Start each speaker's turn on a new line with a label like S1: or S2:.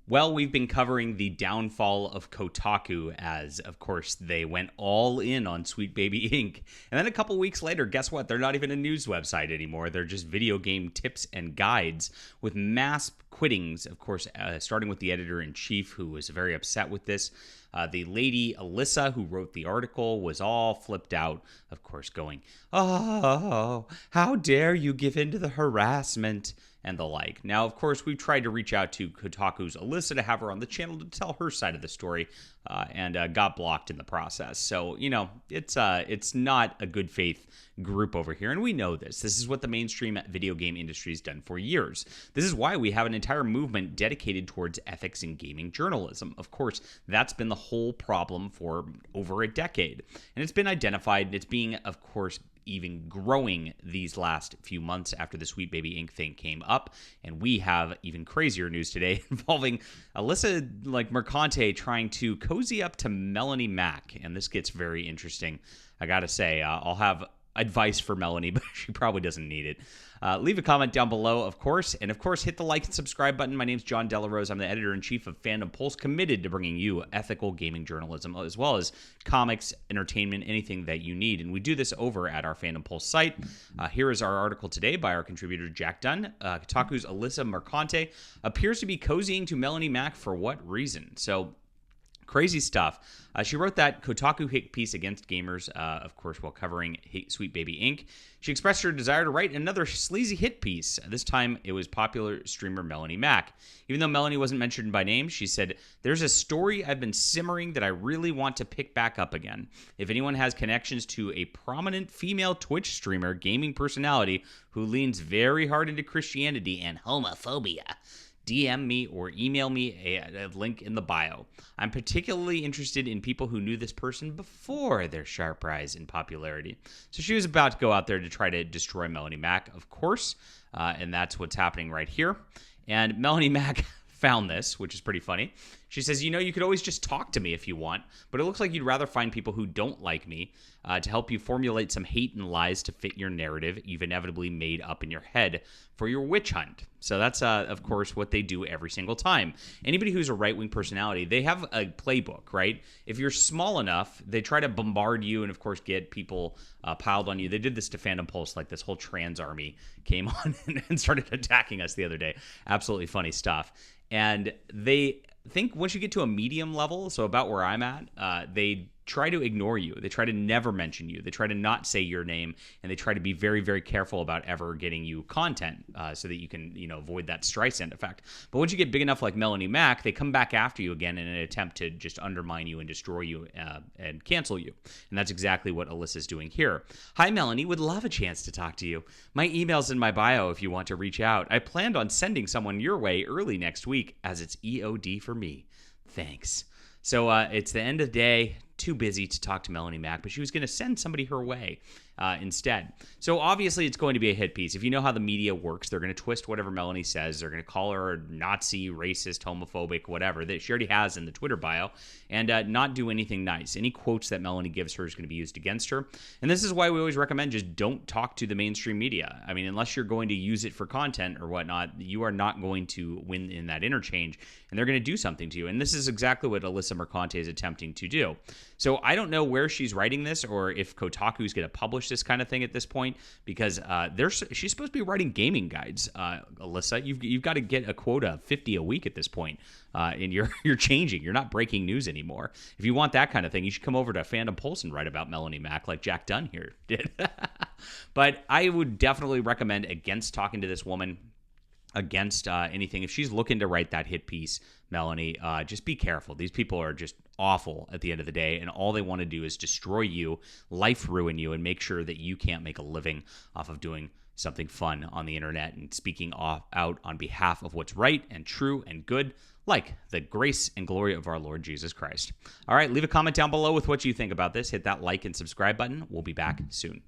S1: Well, we've been covering the downfall of Kotaku as, of course, they went all in on Sweet Baby Inc. And then a couple weeks later, guess what? They're not even a news website anymore. They're just video game tips and guides with mass quittings, of course, starting with the editor-in-chief, who was very upset with this. The lady, Alyssa, who wrote the article, was all flipped out, of course, going, "Oh, how dare you give in to the harassment," and the like. Now, of course, we've tried to reach out to Kotaku's Alyssa to have her on the channel to tell her side of the story, and got blocked in the process. So, it's not a good faith group over here, and we know this. This is what the mainstream video game industry has done for years. This is why we have an entire movement dedicated towards ethics in gaming journalism. Of course, that's been the whole problem for over a decade, and it's been identified. It's being, of course, even growing these last few months after the Sweet Baby Inc. thing came up. And we have even crazier news today involving Alyssa Mercante trying to cozy up to Melonie Mac. And this gets very interesting. I gotta say, I'll have advice for Melonie, but she probably doesn't need it. Leave a comment down below, of course, and of course, hit the like and subscribe button. My name's John Delarose. I'm the editor-in-chief of Fandom Pulse, committed to bringing you ethical gaming journalism, as well as comics, entertainment, anything that you need. And we do this over at our Fandom Pulse site. Here is our article today by our contributor, Jack Dunn. Kotaku's Alyssa Mercante appears to be cozying to Melonie Mac for what reason? So, crazy stuff. She wrote that Kotaku hit piece against gamers, of course, while covering Sweet Baby Inc. She expressed her desire to write another sleazy hit piece. This time, it was popular streamer Melonie Mac. Even though Melonie wasn't mentioned by name, she said, "There's a story I've been simmering that I really want to pick back up again. If anyone has connections to a prominent female Twitch streamer, gaming personality, who leans very hard into Christianity and homophobia, DM me or email me a link in the bio. I'm particularly interested in people who knew this person before their sharp rise in popularity." So she was about to go out there to try to destroy Melonie Mac, of course, and that's what's happening right here. And Melonie Mac found this, which is pretty funny. She says, "You could always just talk to me if you want, but it looks like you'd rather find people who don't like me to help you formulate some hate and lies to fit your narrative you've inevitably made up in your head for your witch hunt." So that's, of course, what they do every single time. Anybody who's a right-wing personality, they have a playbook, right? If you're small enough, they try to bombard you and, of course, get people piled on you. They did this to Fandom Pulse, like this whole trans army came on and started attacking us the other day. Absolutely funny stuff. And they think once you get to a medium level, so about where I'm at, they try to ignore you. They try to never mention you. They try to not say your name, and they try to be very, very careful about ever getting you content so that you can, avoid that Streisand effect. But once you get big enough like Melonie Mac, they come back after you again in an attempt to just undermine you and destroy you and cancel you. And that's exactly what Alyssa's doing here. "Hi, Melonie. Would love a chance to talk to you. My email's in my bio if you want to reach out. I planned on sending someone your way early next week as it's EOD for me. Thanks." So it's the end of the day. Too busy to talk to Melonie Mac, but she was going to send somebody her way instead. So obviously it's going to be a hit piece. If you know how the media works, they're going to twist whatever Melonie says. They're going to call her Nazi, racist, homophobic, whatever that she already has in the Twitter bio, and not do anything nice. Any quotes that Melonie gives her is going to be used against her. And this is why we always recommend just don't talk to the mainstream media. I mean, unless you're going to use it for content or whatnot, you are not going to win in that interchange, and they're going to do something to you. And this is exactly what Alyssa Mercante is attempting to do. So I don't know where she's writing this or if Kotaku is going to publish this kind of thing at this point, because she's supposed to be writing gaming guides. Alyssa, you've got to get a quota of 50 a week at this point, and you're changing. You're not breaking news anymore. If you want that kind of thing, you should come over to Fandom Pulse and write about Melonie Mac like Jack Dunn here did. But I would definitely recommend against talking to this woman, against anything. If she's looking to write that hit piece, Melonie, just be careful. These people are just awful at the end of the day, and all they want to do is destroy you, life ruin you, and make sure that you can't make a living off of doing something fun on the internet and speaking out on behalf of what's right and true and good, like the grace and glory of our Lord Jesus Christ. All right, leave a comment down below with what you think about this. Hit that like and subscribe button. We'll be back soon.